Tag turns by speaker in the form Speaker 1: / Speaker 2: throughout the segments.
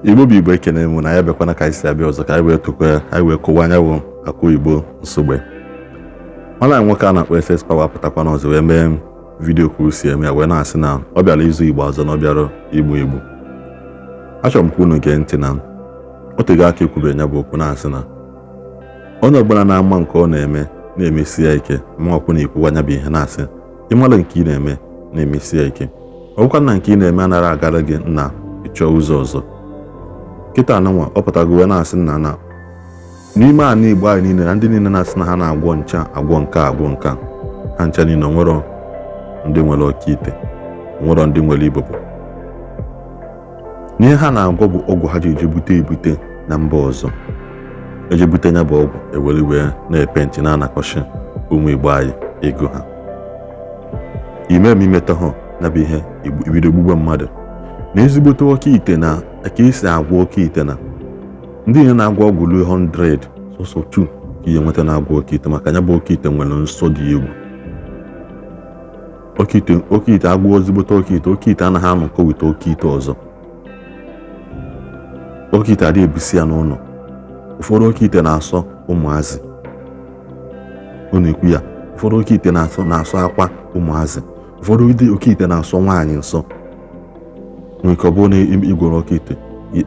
Speaker 1: Igbo bụ Igbo ekene mụ na ya bekwana ka isi abịa ọzọ ka anyị wee kụwa anya bụ akụ Igbo nsogbe. Ọla nwoke a na-akpọ SS Power pụtakwa n'ọzọ wee mee vidiyo ka o si eme ya wee na-asị na ọ bịara izu Igbo ọzọ na ọ bịara Igbo Igbo. Achọrọ m ka unu gee ntị na o tego aka ekwube ya bụ okwu na-asị na onye ọbụla na-ama nke ọ na-emesi ya ike ma ọkwụ na ikwu anya bụ ihe na-asị ịmara nke ị na-eme na-emesi ya ike. Ọ bụkwa na nke ị na-eme anaghị agara gị na ịchọ ụzọ ọzọ. Kịta anụnwa ọ pụtago wee na-asị na n'ime ana Igbo anyị niile na ndị niile na-asị na ha na-agwọ ncha agwọ nka ha ncha niile nwere ndị nwere Oke Ite, nwere ndị nwere Igbo. N'ihe ha na-agwọ bụ ọgwụ ha ji ebute na mba ọzọ. Ejebute ya bụ ọgwụ ewere wee na-epe ntị na-anakọshi ụmụ Igbo anyị ego ha. Imetọ ha na bụ ihe ibido gbugbe mmadụ na ezigbote Oke Ite na ka esi agwọ Oke Ite na ndị ihe na-agwọ ọgwụ ruo 100 sọsọ 2 ka ihe nweta na-agwọ Oke Ite maka ya bụ Oke Ite nwere nsọ dị egwu. Oke Ite agwọ ezigbote Oke Ite anaghị anọkọ wite Oke Ite ọzọ. Oke Ite adịghị ebusi ya n'ụlọ. Ụfọdụ Oke Ite na-asọ ụmụazị. Ọ na-ekwu ya. Ụfọdụ Oke Ite na-asọ akwa ụmụazị. Ụfọdụ ndị Oke Ite na-asọ nwaanyị nsọ. Nwere ike ọ bụrụ na igwere Oke Ite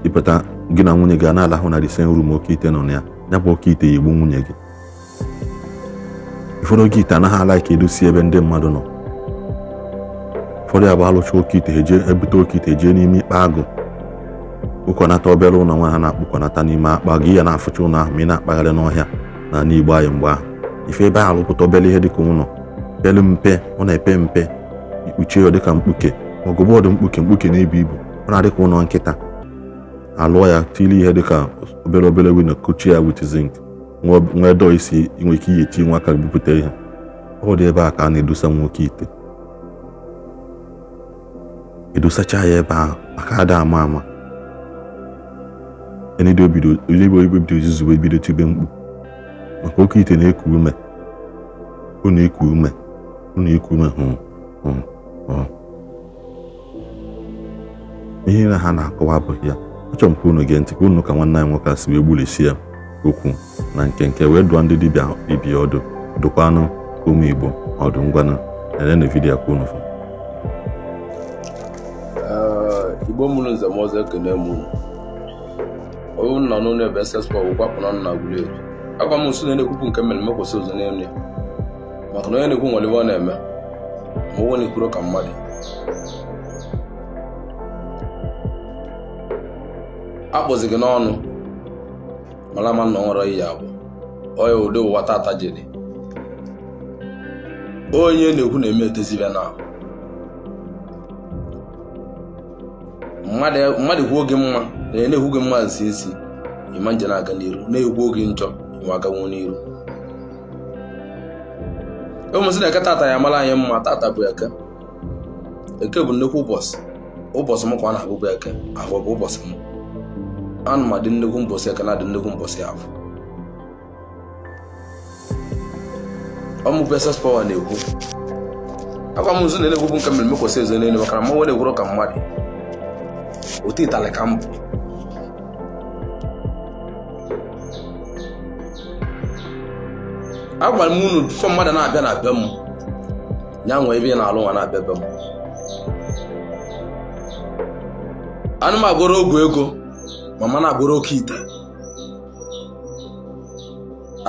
Speaker 1: ịpụta gị na nwunye gị na-alahụ na the room Oke Ite nọ na ya bụ Oke Ite ya egbu nwunye gị. Ụfọdụ Oke Ite anaghị ala ka edosi ebe ndị mmadụ nọ. Ụfọdụ ya bụ alụcha Oke Ite ebute Oke Ite jee n'ime ikpe agụ ụkọnata obere ụlọ nwa ha na-akpụkọnata n'ime akpa gị ya na-afụcha ụlọ ahụ ma ị na-akpagharị n'ọhịa na n'Igbo anyị mgbe ahụ ife ebe ahụ alụpụta obere ihe dịka ụlọ pelu mpe ọ na-epe mpe ikpuchie ya dịka mkpuke ọgụ bọọdụ mkpuke na-ebu ibu ọ na-adịka ụlọ nkịta alụọ ya tili ihe dịka obere wino kuchie ya with zinc nwee dọọ isi inwe ike iyi eti nwa aka bupụta ihe ọ dị ebe a ka a na-edosa nwa Oke Ite edosacha ya ebe ahụ maka ada ama enido bido izuzu wee bido tibe mkpu maka Oke Ite na-eku ume ọ na-eku ume ihe na ha na-akọwa abụghị ya. Achọrọ m ka unu gee ntị ka unu ka nwanne anyị nwoke si wee gbulisie ya okwu na nke wee dụọ ndị dibịa ọdụ dụkwanụ ụmụ Igbo ọdụ ngwanụ na vidiyo ka unu fụ.
Speaker 2: Igbo mụrụ nze m ọzọ ekene mụ o nọ n'ụlọ ebe SS Power gwapụ na nna gwuru eri agwa m nso na-ekwupụ nke mere mekwụsị ụzọ n'elu ya maka na onye na-ekwu nwere iwe ọ na-eme ma onwe na-ekwuru ka mmadụ akpọzi gị n'ọnụ mara ma nna nwere ihe abụ onye ụdị ụwa tata jiri onye na-ekwu na-eme etezibịa na mmadụ kwuo gị mma na-ekwu gị mma nsi ịma nje na-aga n'iru na-ekwu oge njọ ịma aganwu n'iru ụmụsị na-eke tata ya mara anyị mma tata bụ eke bụ nnukwu ụbọchị m kwa na-abụbụ eke afọ bụ ụbọchị m anụ ma dị nnukwu mbọsị eke na-adị nnukwu mbọsị afọ ọmụbụ SS Power na-ekwu akwa m nso na-ekwupụ nke mere mekwụsị ezo n'elu maka na mmanwe na-ekwuru ka mmadụ otu ịtalị ka mbụ agwara m unu fọ mmadụ na-abịa na be m nya nwee ebe ị na-alụ nwa na-abịa be m anụ m agụrụ ogwu ego mama na-agụrụ Oke Ite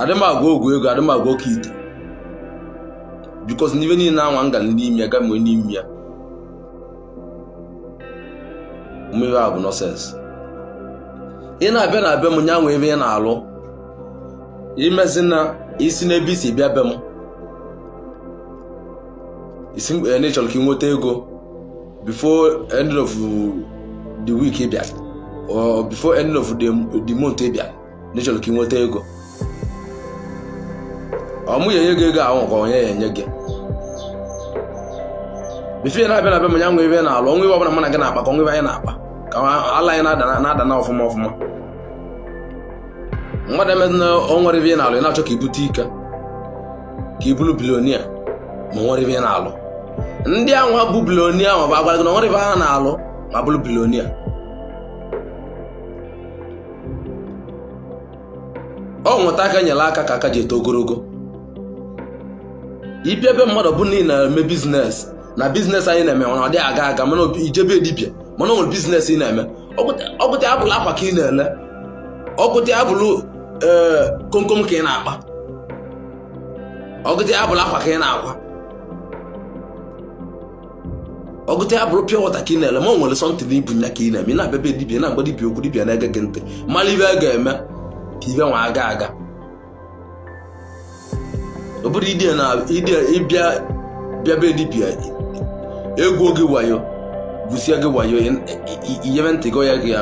Speaker 2: adị m agụ ogwu ego adị m agụ Oke Ite bikos n'ife niile anwa m gara n'ime ya ga mgbe n'ime ya mmiri a bụ nọsens ị na-abịa na be m nya nwee ebe ị na-alụ imezi na isi n'ebe isi bịa be m isi n'ịchọrọ ka ị nweta ego before end of the week bịa or before end of the month bịa n'ịchọrọ ka ị nweta ego ọmụ ya enye gị ego ahụ ka onye ya enye gị bifie na-abịa na be m nya nwee ebe na-alụ onwe ebe ọbụla mụ na gị na-akpa ka onwe ebe anyị na-akpa ka ala anyị na-ada na ọfụma mmadụ emezi na o nwere ebe ị na-alụ ị na-achọ ka ibute ike ka ị bụrụ bilonia ma nwere ebe ị na-alụ ndị ahụ bụ bilonia ma bụ agwara gị na nwere ebe ha na-alụ ma bụrụ bilonia ọ nweta aka nyere aka ka aka ji eto ogologo. Ịbịa ebe mmadụ bụ niile na-eme biznes na biznes anyị na-eme ọ dị aga mana ijebe dibịa mana ọ nwere biznes ị na-eme ọgụta abụlụ akwa ka ị na-ele ọgụta abụlụ komkom ka ị na-akpa ọgụta abụlụ akwa ka ị na-akwa ọgụta abụlụ pịa wọta ka ị na-ele ma ọ nwere sọntịn ibu nya ka ị na-eme na abịa dibịa na-agba dibịa okwu dibịa na-ege gị ntị mara ibe a ga-eme ka ibe nwa aga obodo ịbịa be dibịa egwu oge wayo gusia gị wayo iyebe ntị go ya gị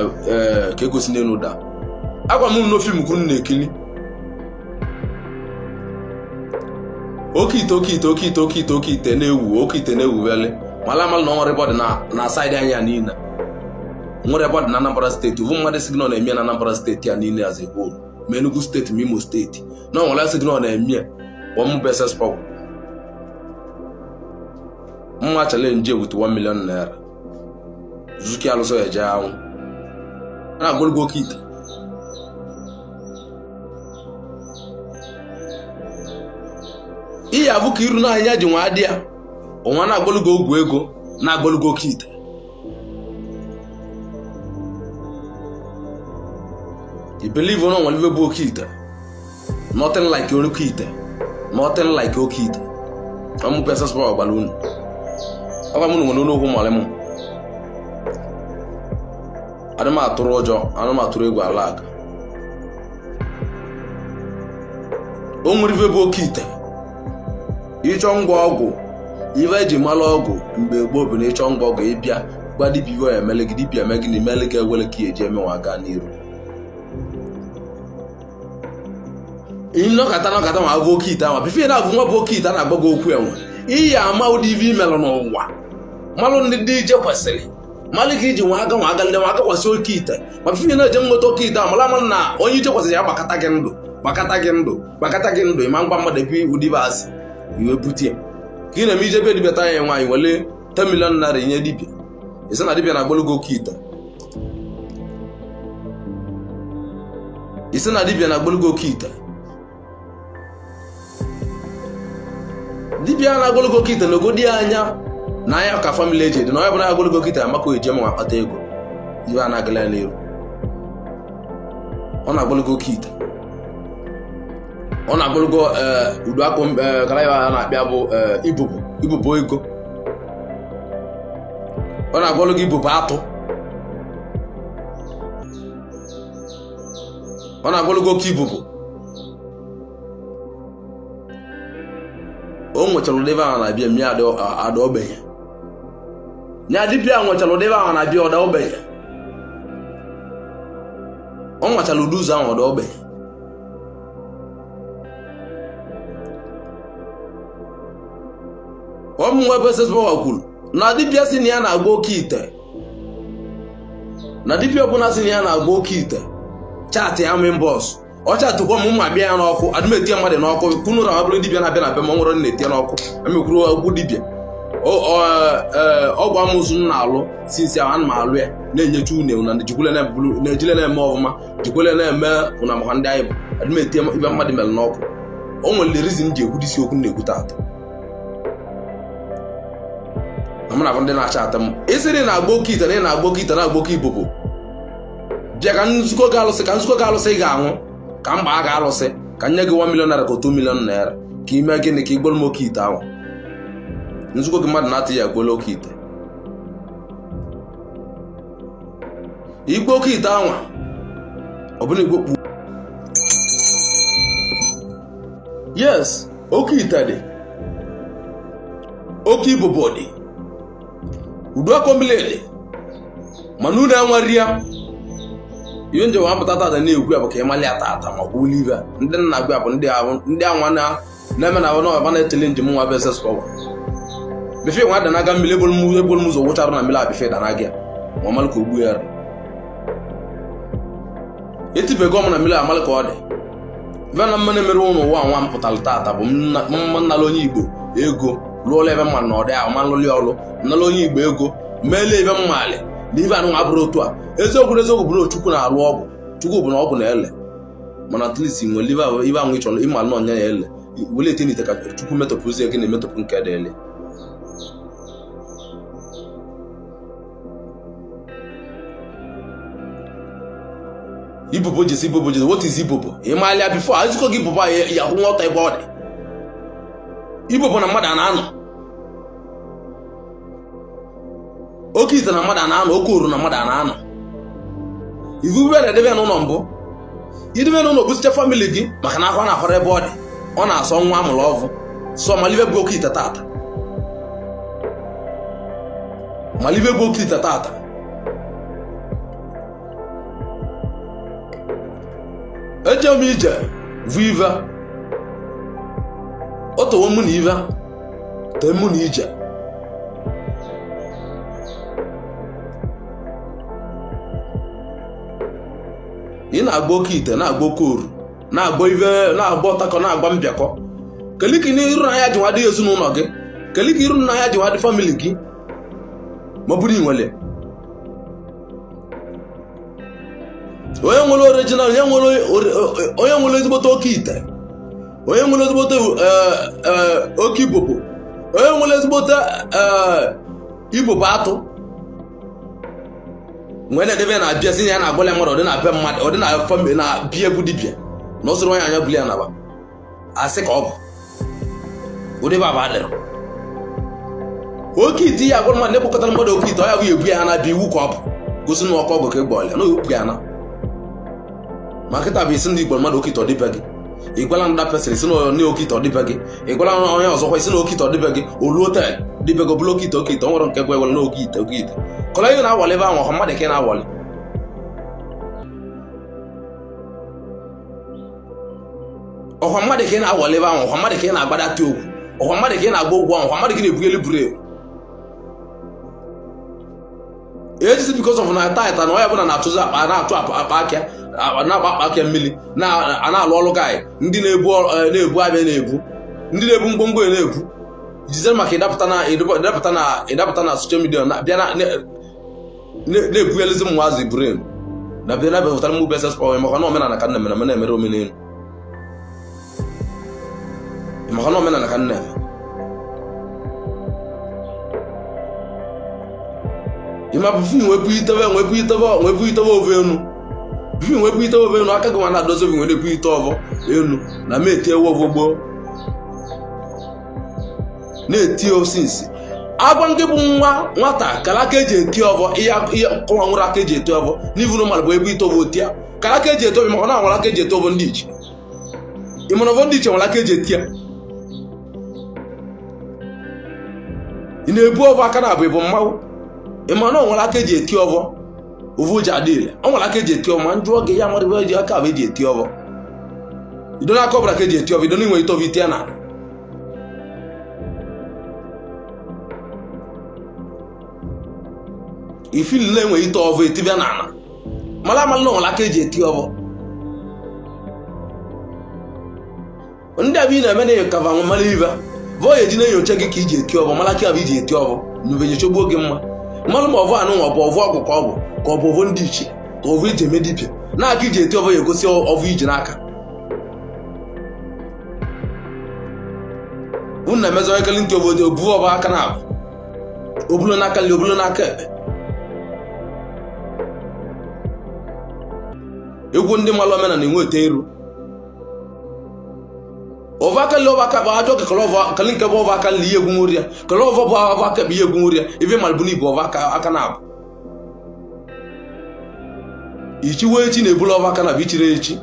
Speaker 2: ka egosi n'elu da agwa m no film kwuru na-ekili oke ite na-ewu wele mala na nwere bọdụ na saịdị anya niile nwere bọdụ na Anambra steeti ụvụ mmadụ signal na-eme na Anambra steeti ya niile as a whole ma Enugu steeti ma Imo steeti na nwere signal na-eme one business power mma challenge with 1 million naira zuki alụsọ ya je anwụ na agwụlgo Oke Ite ihe abụ ka iru n'anya ji nwa adị ya ọnwa na agwụlgo ogwu ego na agwụlgo Oke Ite you believe on one live Oke Ite nothing like Oke Ite nothing like Oke Ite I'm business power balloon aka mụ nwere n'okwu mara m ana m atụrụ ụjọ ana m atụrụ egwu ala aka o nwere ife bụ Oke Ite ịchọ ngwa ọgwụ ife eji mara ọgwụ mgbe gboo bụ na ịchọ ngwa ọgwụ ịbịa gba dibịa ya emele gị dibịa eme gị na imele gị ewele ka eji emenwe aga n'iru nọkata ma abụ Oke Ite ama bife na-abụ nwa bụ Oke Ite na-agba gị okwu enwe iyi ama ụdị ive imelụ n'ụwa malụ ndị dị ije kwesịrị malụ ka iji nwa aga ndị nwa aka kwasị Oke Ite ma bife na-eje nweta Oke Ite amala na onye ije kwesịrị ya gbakata gị ndụ ịma ngwa mmadụ ebe ụdị ibe asị iwe butie ka ị na-eme ije be dibịa tanya nwaanyị wele 10 million naira inye dibịa isi na dibịa na-agbalụgo Oke Ite isi na dibịa na-agbalụgo Oke Ite dibịa na-agbalụgo Oke Ite n'ogodi anya na anya ka family eji dị na onye bụ na-agbalụgo Oke Ite amaka eji ma akpata ego ibe a na-agala n'iru ọ na-agbalụgo Oke Ite ọ na-agbalụgo udu akụ kara ya na-akpịa bụ ibubo ego ọ na-agbalụgo ibubo atụ ọ na-agbalụgo oke ibubo o nwechara ụdịbe ahụ na-abịa mmiri ada ogbenye nya dibịa nwechara ụdịbe ahụ na-abịa ọda ogbenye ọ nwechara ụdị ụzọ ahụ ọda ogbenye ọmụnwe beses bawa kwuru na dibịa si na ya na-agba Oke Ite na dibịa ọbụla si na ya na-agba Oke Ite chaatị ya mee bọs ọ chatụkwa m mma bịa ya n'ọkụ adịmetie mmadụ n'ọkụ kwunu ra abụrụ dibịa na-abịa na be ma ọ nwere na-etie n'ọkụ emekwuru okwu dibịa ọgwụ amụsụ na-alụ sinsi ahụ ana m alụ ya na-enyecha une na na-ejile na-eme ọfụma jikwele na-eme ụna maka ndị anyị bụ adịmetie ibe mmadụ mere n'ọkụ o nwere rizin ji ekwudisi okwu na-ekwute atọ amana bụ ndị na-acha atọ m isiri na-agba Oke Ite na ị na-agba Oke Ite na-agba oke ibubo bịa ka nzukọ ga-alụsị ị ga-anwụ ka mgba a ga-alụsị ka nye gị 1 million naira ka 2 million naira ka ime gịnị ka igbolu m Oke Ite ahụ nzukọ gị mmadụ na-atụ ya egbolu Oke Ite igbo Oke Ite ahụ ọ bụla igbo kpu yes Oke Ite dị oke ibubo dị udu akombilele mana unu enwere ya ihe nje wa pụta tata na-ekwu ya bụ ka ịmali atata ma kwuo live ndị nna gwa bụ ndị anwa na-eme na ọba na-etele njem nwa beses power befe nwa dị na-aga mmiri ebolu m ụzọ wụcharụ na mmiri abife dana gị ma ọmalụ ka ogbu ya etibego m na mmiri amalụ ka ọ dị vena mmana mere ụlọ ụwa nwa m pụtara tata bụ mma nnala onye Igbo ego lụọla ebe mma na ọ dị ahụ ma nlụli ọlụ nnala onye Igbo ego meele ebe mmali na ibe anụ abụrụ otu a eziokwu bụrụ Chukwu na-alụ ọgwụ Chukwu bụ na ọgwụ na-ele mana at least nwere ibe ahụ ịchọrọ ịma nọ nya ya ele wele ete n'ite ka chukwu metọpụzi gị na-emetọpụ nke dị ele Ibobo jesi Ibobo jesi what is Ibobo ịmalịa before azụkọ gị Ibobo ya hụ nghọta ebe ọ dị Ibobo na mmadụ na-anọ Oke Ite na mmadụ na-anọ Oke Oru na mmadụ na-anọ ivu ube na-edebe n'ụlọ mbụ idebe n'ụlọ bụsicha famili gị maka na akwa na-ahọrọ ebe ọ dị ọ na-asọ nwa amụrụ ọvụ sọ malibe bụ Oke Ite tata malibe bụ Oke Ite tata eje m ije vu ive otowo mụ na ive tee mụ na ije ị na-agba Oke Ite na-agba Oke Oru na-agba ive na-agba ọtakọ na-agba mbịakọ keliki na iru na ya ji wadị ezinụlọ gị keliki iru na ya ji wadị famili gị ma bụrụ inwele onye nwere original onye nwere ezigbote Oke Ite onye nwere ezigbote Oke Ibobo onye nwere ezigbote Ibobo atụ nwere na-edebe na abịa si ya na-agwala mmadụ ọ dị na be mmadụ ọ dị na famili na bie bụ dibịa na ọsụrụ onye anya buli ya naba asị ka ọ bụ ụdị baba adịrị Oke Ite ya agwara mmadụ na-ekpokọtara mmadụ Oke Ite ọ ya bụ ebu ya na-abịa iwu ka ọ bụ gosi na ọkọ ọgụ ka ịgba ọlịa na okpu ya na ma kịta bụ isi ndị Igbo mmadụ Oke Ite ọ dịbe gị ịgwala nda pesịrị si na Oke Ite ọ dịbe gị ịgwala onye ọzọkwa isi na Oke Ite ọ dịbe gị oluo tel dịbe gị ọbụla Oke Ite Oke Ite ọ nwere nke gwa ewere na Oke Ite Oke Ite kọla ihe na-awali ebe ahụ ọha mmadụ ka ị na-awali ọha mmadụ ka ị na-awali ebe ahụ ọha mmadụ ka ị na-agbadata ogwu ọha mmadụ ka ị na-agba ụgwọ ahụ ọha mmadụ ka ị na-ebugeli buru ebu ejisi because of na taịta na onye bụla na-atụzi akpa na-atụ akpa aka na-agba akpa aka mmiri na-alụ ọrụ gaị ndị na-ebu abịa na-ebu ndị na-ebu mgbomgbo na-ebu jizere maka ịdapụta na social media bịa na-ebughelizi ụmụazị brain na bịa na-abịapụtara m ube sespa maka na omenala ka nna mere na-emere omenelu maka na omenala ka nna eme ịma bụ fin wepụ itebe ovu enu fin wepụ itebe ovu enu aka gị nwa na-adozi ovi nwere epu ite ọvọ enu na meti ewu ọvọ gboo na-eti osisi agwa nke bụ nwata kala ka eji eti ọvọ ihe kọwa nwere aka eji eti ọvọ n'ivu n'ụmalụ bụ ebu ite ọvọ otia kala ka eji eti ọvọ maka na nwere aka eji eti ọvọ ndị iche ịmana ọvọ ndị iche nwere aka eji eti ya ị na-ebu ọvọ aka na abụ ịbụ mmanwụ ịmana nwere aka eji eti ọvọ ovu ji adị ile ọ nwere aka eji eti ọvọ ma njụọ gị ya mmadụ eji aka abụ eji eti ọvọ ido n'aka ọbụla ka eji eti ọvọ ido n'inwe ite ọvọ iti ya na ifili na-enwe ite ọvọ etibịa na ana mara amalị na nwere aka eji eti ọvọ ndị abụ ị na-eme na-enyokava nwe mara ive vọ ya eji na-enyocha gị ka iji eti ọvọ mara ka abụ iji eti ọvọ mgbe nyochagbuo gị mma mmadụ ma ọvọ anụ nwa bụ ọvọ ọgwụ ka ọ bụ ka ọ bụ ọvọ ndị ichie ka ọvọ iji eme dibịa na-aka iji eti ọvọ ya egosi ọvọ iji n'aka unu na-emezi onye kele ntị obodo obu ọvọ aka na abụ obulo n'aka nri obulo n'aka ekpe egwu ndị mmalụ omenala na-enwe ete iru ọvọ aka nri ọvọ aka bụ ajọ kele nke bụ ọvọ aka nri ihe egwu nwuri ya kele ọvọ bụ ọvọ aka bụ ihe egwu nwuri ya ife malụ bụ n'igbo ọvọ aka na abụ ichiwe echi na-ebulu ọvọ aka na abụ ichiri echi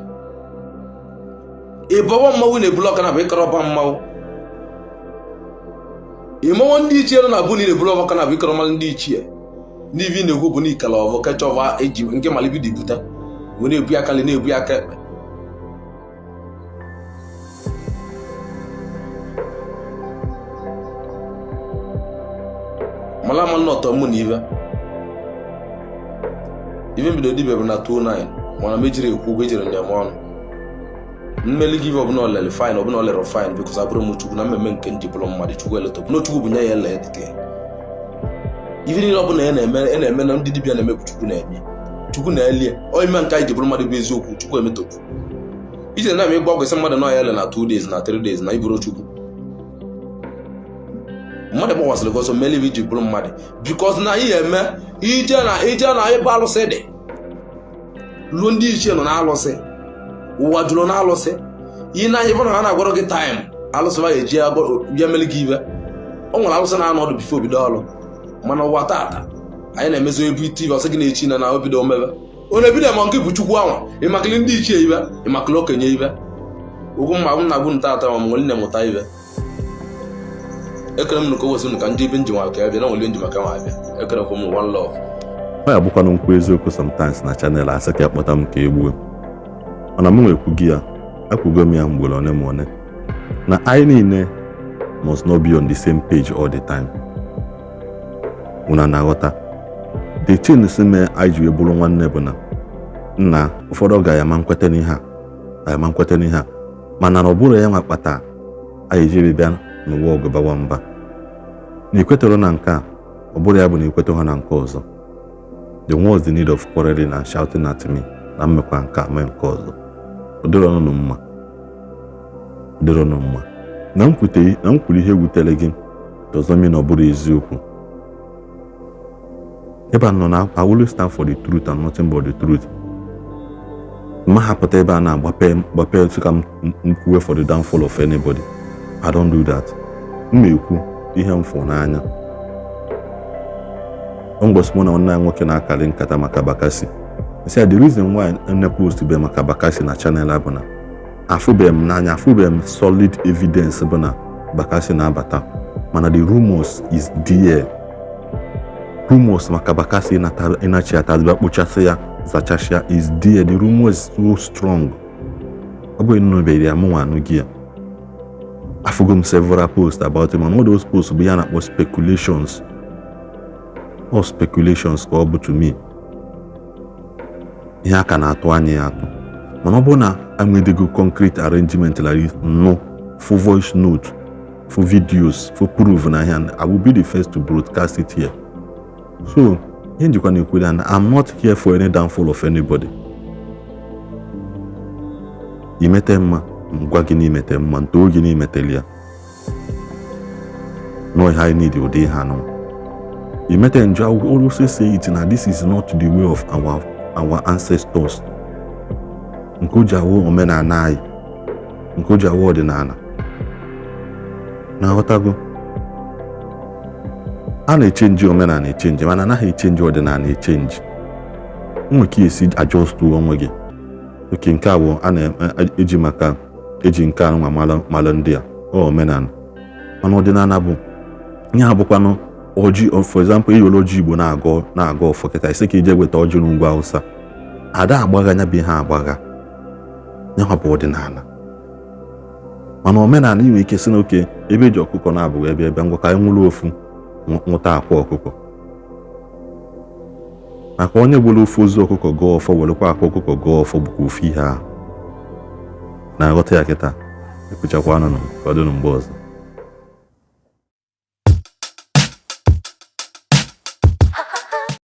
Speaker 2: ịbọwọ mmanwụ na-ebulu ọka na abụ ịkọrọ ọba mmanwụ ịmọnwụ ndị ichie nọ na abụ na ebulu ọvọ aka na abụ ịkọrọ mmanwụ ndị ichie n'ivi na-ekwu bụ n'ikala ọvọ kecha ọvọ eji nke malibido ibute were ebu aka na-ebu aka ekpe mala ama nnọtọ mụ na ive mbido dibịa bụ na 29 mana mejiri ekwu ụgwọ ejiri njem ọnụ mmeli gị ọbụla olele fine ọbụla olere fine bikos abụrụ m chukwu na mmemme nke ndị bụrụ mmadụ chukwu eletọpụ na chukwu bụ nye ya ele edite ive niile ọbụla ya na-eme na ndị dibịa na-eme bụ chukwu na-eme chukwu na-elie onye ime nke anyị ji bụrụ mmadụ bụ eziokwu chukwu emetọpụ ije na eme ịgba ọgwụ isi mmadụ nọ ya ele na 2 days na 3 days na iburu chukwu mmadụ gbawasịrị gị ọsọ mele iji bụrụ mmadụ bikos na ihe eme ije na ebe alụsị dị ruo ndị ichie nọ na alụsị ụwa jụrụ na alụsị ihe na ebe ha na-agwara gị taịm alụsị ba eji bịa mele gị ibe o nwere alụsị na anọdụ bifo bido ọlụ mana ụwa tata anyị na-emezo ebu tv ọsọ gị na-echi na obido omebe onye ebido ma nke bụ chukwu anwa ịmakịrị ndị ichie ibe ịmakịrị okenye ibe ugwu mma m na-agbu ntata ma nwere na-emụta ibe ekere m ka o wesị ka ndị ibe nji nwa ka bịa na nwere nji maka nwa abịa ekere kwa m one love
Speaker 1: ọ ya bụkwanụ nkwu eziokwu sometimes na chanel asị ka akpọta m ka egbuo mana m nwekwu gị ya akwụgo m ya mgbere one ma one na anyị niile must not be on the same page all the time. Una na-aghọta the thing si mee anyị ji bụrụ nwanne bụ na nna ụfọdụ ga-ama nkwete n'ihe a mana na ọ bụrụ ya nwa kpata anyị jiri bịa n'ụwa ọgụ bawa mba na ikwetara na nke a ọ bụrụ ya bụ na ikweta ha na nke ọzọ. The was the need of quarreling and shouting at me na mmekwa nke a mee nke ọzọ ọ dịrọ ọnụ mma na m kwuru ihe wutere gị ọzọ mi na ọ bụrụ eziokwu. Ebe a nọ na I always stand for the truth and nothing but the truth. Ma hapụta ebe a na-agbape otu ka m kwuwe for the downfall of anybody. I don't do that. M ekwu ihe m fụ n'anya. Mgbosi mụ na nwanne nwoke na-akarị nkata maka Bakassi. I said the reason why I post be maka Bakassi na channel abụ na afụbeghị m solid evidence bụ na Bakassi na-abata mana the rumors is there. Rumors maka Bakassi ịnachi atazịba kpochasị ya zachasịa is there. The rumor is so strong. Ọ bụghị nnọbeghị ya mụnwa anụ gị ya. Afụgo m several posts about him and all those posts bụ ya na-akpọ speculations. All speculations ka ọ bụ to me. Ihe aka na-atụ anya ya atụ. Mana ọ bụ na enwedego concrete arrangement like no for voice note, for videos, for proof na here, I will be the first to broadcast it here. So, I'm not here for any downfall of anybody. Imete mma, ngwa gị n'imete mma, ntoo gị n'imetelia. No, I need ụdị ha nọ. Imete njọ, I will always say it now, this is not the way of our ancestors. Nke o ji awụ omenala anyị, nke o ji awụ ọdịnala. Na-aghọtago? A na-echenji omenala echenji mana anaghị echenji ọdịnala echenji. Nwere ka esi adjust onwe gị. Oke nke a bụ a na-eji nke a nwa mara ndị a omenala. Mana ọdịnala bụ ihe abụkwanụ ọjị, for example iyolo ọjị Igbo na-aga ọfọ kịta isi ka ije weta ọjị n'ugwu Hausa. Ada agbagha nya bụ ihe agbagha. Nyawa bụ ọdịnala. Mana omenala inwe ike si n'oke ebe eji ọkụkọ na-abụghị ebe ngwa ka anyị nwụrụ ofu nwụta akwa ọkụkọ. Maka onye gburu ofu ozu ọkụkọ gọọ ọfọ werekwa akwa ọkụkọ gọọ ọfọ bụkwa ofu ihe ahụ. Na-aghọta ya kịta ekwuchakwa ọnụ ka ọ dị mgbe ọzọ.